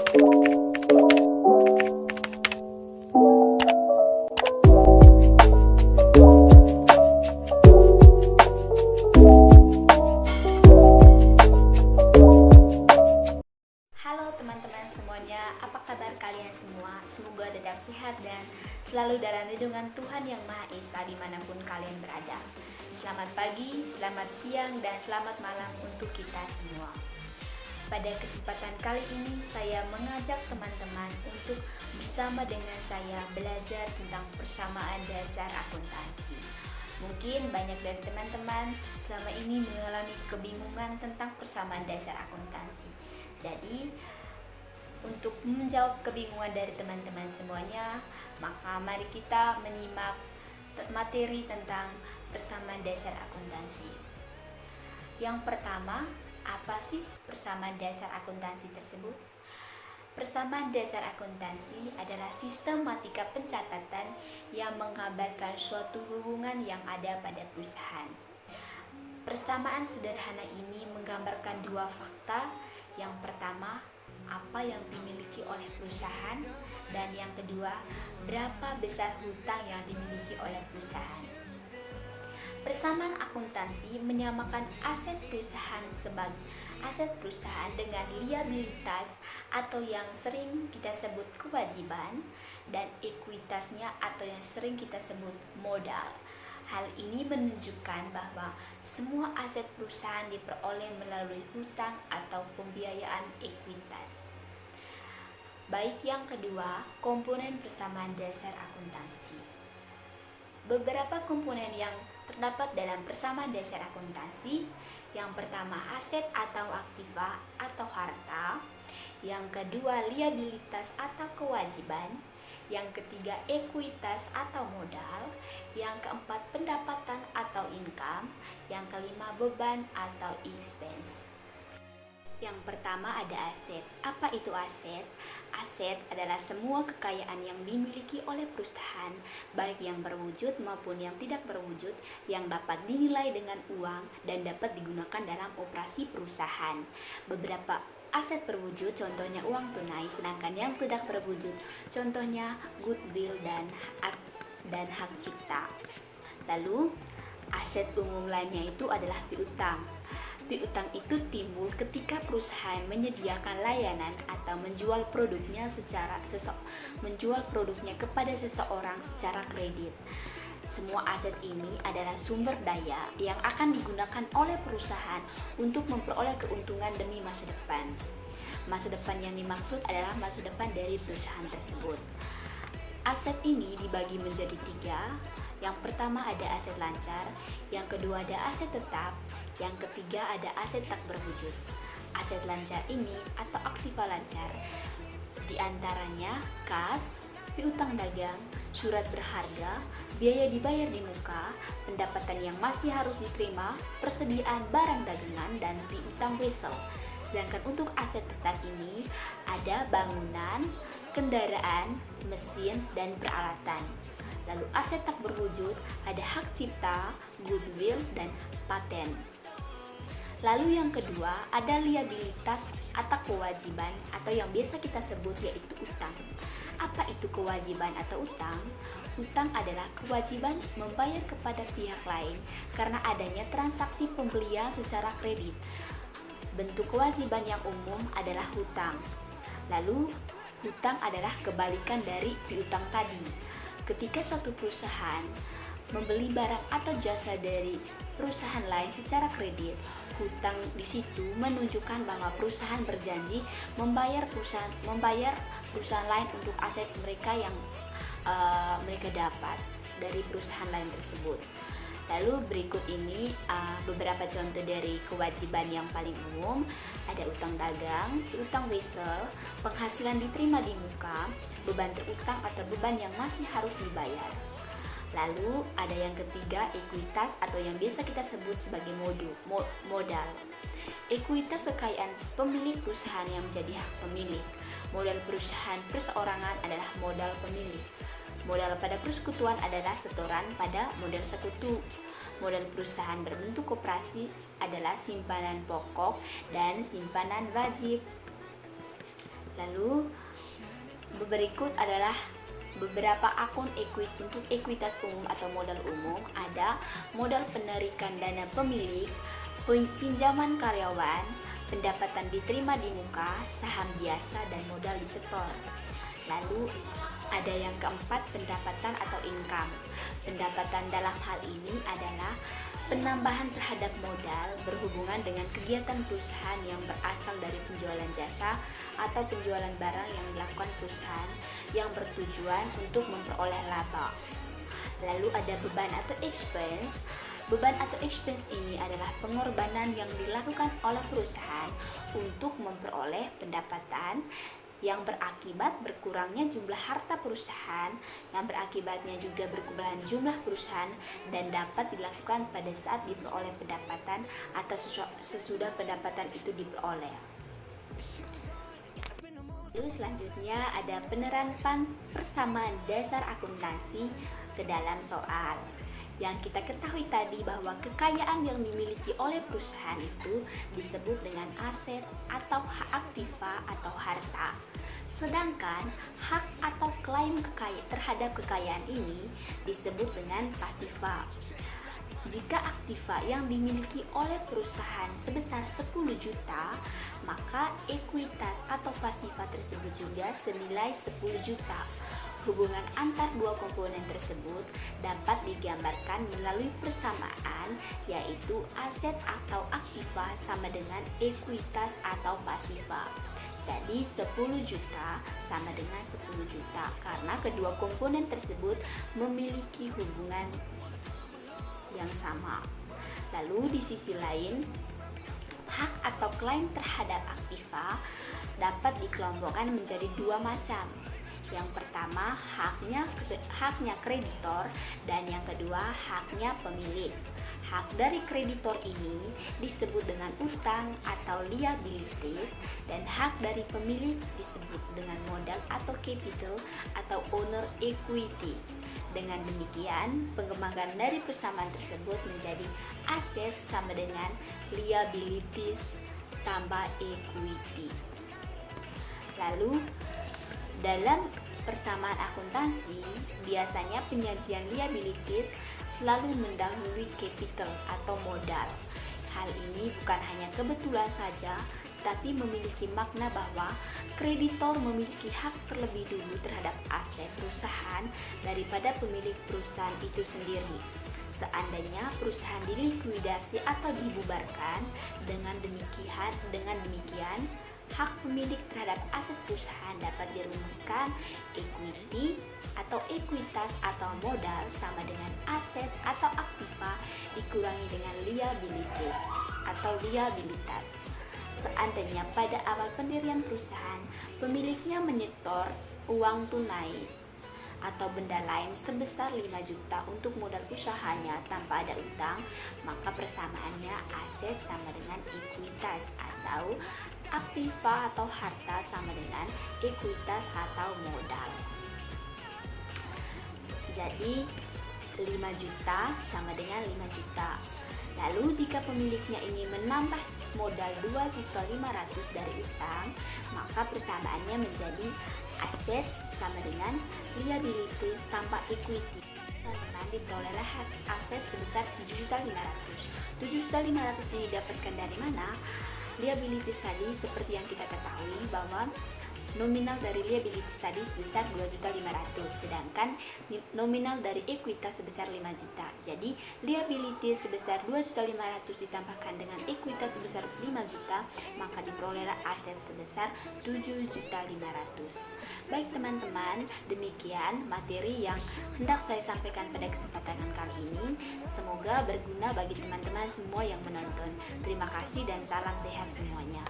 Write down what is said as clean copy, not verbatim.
Halo teman-teman semuanya, apa kabar kalian semua? Semoga tetap sehat dan selalu dalam lindungan Tuhan Yang Maha Esa dimanapun kalian berada. Selamat pagi, selamat siang, dan selamat malam untuk kita semua. Pada kesempatan kali ini saya mengajak teman-teman untuk bersama dengan saya belajar tentang persamaan dasar akuntansi. Mungkin banyak dari teman-teman selama ini mengalami kebingungan tentang persamaan dasar akuntansi. Jadi, untuk menjawab kebingungan dari teman-teman semuanya, maka mari kita menyimak materi tentang persamaan dasar akuntansi. Yang pertama, apa sih persamaan dasar akuntansi tersebut? Persamaan dasar akuntansi adalah sistematika pencatatan yang menggambarkan suatu hubungan yang ada pada perusahaan. Persamaan sederhana ini menggambarkan dua fakta. Yang pertama, apa yang dimiliki oleh perusahaan, dan yang kedua, berapa besar hutang yang dimiliki oleh perusahaan. Persamaan akuntansi menyamakan aset perusahaan sebagai aset perusahaan dengan liabilitas atau yang sering kita sebut kewajiban, dan ekuitasnya atau yang sering kita sebut modal. Hal ini menunjukkan bahwa semua aset perusahaan diperoleh melalui hutang atau pembiayaan ekuitas. Baik, yang kedua, komponen persamaan dasar akuntansi. Beberapa komponen yang terdapat dalam persamaan dasar akuntansi. Yang pertama, aset atau aktiva atau harta. Yang kedua, liabilitas atau kewajiban. Yang ketiga, ekuitas atau modal. Yang keempat, pendapatan atau income. Yang kelima, beban atau expense. Yang pertama ada aset. Apa itu aset? Aset adalah semua kekayaan yang dimiliki oleh perusahaan, baik yang berwujud maupun yang tidak berwujud, yang dapat dinilai dengan uang dan dapat digunakan dalam operasi perusahaan. Beberapa aset berwujud, contohnya uang tunai, sedangkan yang tidak berwujud, contohnya goodwill dan hak cipta. Lalu, aset umum lainnya itu adalah piutang. Piutang itu timbul ketika perusahaan menyediakan layanan atau menjual produknya kepada seseorang secara kredit. Semua aset ini adalah sumber daya yang akan digunakan oleh perusahaan untuk memperoleh keuntungan demi masa depan. Masa depan yang dimaksud adalah masa depan dari perusahaan tersebut. Aset ini dibagi menjadi tiga. Yang pertama ada aset lancar, yang kedua ada aset tetap, yang ketiga ada aset tak berwujud. Aset lancar ini atau aktiva lancar diantaranya kas, piutang dagang, surat berharga, biaya dibayar di muka, pendapatan yang masih harus diterima, persediaan barang dagangan, dan piutang wesel. Sedangkan untuk aset tetap ini ada bangunan, kendaraan, mesin, dan peralatan. Lalu aset tak berwujud ada hak cipta, goodwill, dan paten. Lalu yang kedua ada liabilitas atau kewajiban atau yang biasa kita sebut yaitu utang. Apa itu kewajiban atau utang? Utang adalah kewajiban membayar kepada pihak lain karena adanya transaksi pembelian secara kredit. Bentuk kewajiban yang umum adalah hutang. Lalu hutang adalah kebalikan dari piutang tadi. Ketika suatu perusahaan membeli barang atau jasa dari perusahaan lain secara kredit, hutang di situ menunjukkan bahwa perusahaan berjanji membayar perusahaan lain untuk aset mereka yang mereka dapat dari perusahaan lain tersebut. Lalu berikut ini beberapa contoh dari kewajiban yang paling umum. Ada utang dagang, utang wesel, penghasilan diterima di muka, beban terutang atau beban yang masih harus dibayar. Lalu ada yang ketiga, ekuitas atau yang biasa kita sebut sebagai modal. Ekuitas kekayaan pemilik perusahaan yang menjadi hak pemilik. Modal perusahaan perseorangan adalah modal pemilik. Modal pada persekutuan adalah setoran pada modal sekutu. Modal perusahaan berbentuk koperasi adalah simpanan pokok dan simpanan wajib. Lalu berikut adalah beberapa akun untuk ekuitas umum atau modal umum. Ada modal penarikan dana pemilik, pinjaman karyawan, pendapatan diterima di muka, saham biasa, dan modal disetor. Lalu ada yang keempat, pendapatan atau income. Pendapatan dalam hal ini adalah penambahan terhadap modal berhubungan dengan kegiatan perusahaan yang berasal dari penjualan jasa atau penjualan barang yang dilakukan perusahaan yang bertujuan untuk memperoleh laba. Lalu ada beban atau expense. Beban atau expense ini adalah pengorbanan yang dilakukan oleh perusahaan untuk memperoleh pendapatan yang berakibat berkurangnya jumlah harta perusahaan, yang berakibatnya juga berkurangnya jumlah perusahaan, dan dapat dilakukan pada saat diperoleh pendapatan atau sesudah pendapatan itu diperoleh. Lalu selanjutnya ada penerapan persamaan dasar akuntansi ke dalam soal. Yang kita ketahui tadi bahwa kekayaan yang dimiliki oleh perusahaan itu disebut dengan aset atau hak aktiva atau harta. Sedangkan hak atau klaim terhadap kekayaan ini disebut dengan pasifa. Jika aktiva yang dimiliki oleh perusahaan sebesar 10 juta, maka ekuitas atau pasifa tersebut juga senilai 10 juta. Hubungan antar dua komponen tersebut dapat digambarkan melalui persamaan, yaitu aset atau aktiva sama dengan ekuitas atau pasifa. Jadi 10 juta sama dengan 10 juta karena kedua komponen tersebut memiliki hubungan yang sama. Lalu di sisi lain, hak atau klaim terhadap aktiva dapat dikelompokkan menjadi dua macam. Yang pertama haknya kreditor, dan yang kedua haknya pemilik. Hak dari kreditor ini disebut dengan utang atau liabilities, dan hak dari pemilik disebut dengan modal atau capital atau owner equity. Dengan demikian, pengembangan dari persamaan tersebut menjadi aset sama dengan liabilities tambah equity. Lalu dalam persamaan akuntansi, biasanya penyajian liabilities selalu mendahului capital atau modal. Hal ini bukan hanya kebetulan saja, tapi memiliki makna bahwa kreditor memiliki hak terlebih dulu terhadap aset perusahaan daripada pemilik perusahaan itu sendiri. Seandainya perusahaan dilikuidasi atau dibubarkan, dengan demikian hak pemilik terhadap aset perusahaan dapat dirumuskan equity atau ekuitas atau modal sama dengan aset atau aktiva dikurangi dengan liabilities atau liabilitas. Seandainya pada awal pendirian perusahaan pemiliknya menyetor uang tunai atau benda lain sebesar 5 juta untuk modal usahanya tanpa ada utang, maka persamaannya aset sama dengan ekuitas atau aktiva atau harta sama dengan ekuitas atau modal. Jadi 5 juta sama dengan 5 juta. Lalu jika pemiliknya ini menambah modal 2.500.000 dari utang, maka persamaannya menjadi aset sama dengan liabilities tambah equity. Teman-teman, diperolehlah aset sebesar 7.500.000. 7.500.000 ini didapatkan dari mana? Liabilities tadi seperti yang kita ketahui bahwa nominal dari liabilities tadi sebesar 2.500.000, sedangkan nominal dari ekuitas sebesar 5 juta. Jadi liabilities sebesar 2.500.000 ditambahkan dengan ekuitas sebesar 5 juta, maka diperolehlah aset sebesar 7.500.000. Baik teman-teman, demikian materi yang hendak saya sampaikan pada kesempatan kali ini. Semoga berguna bagi teman-teman semua yang menonton. Terima kasih dan salam sehat semuanya.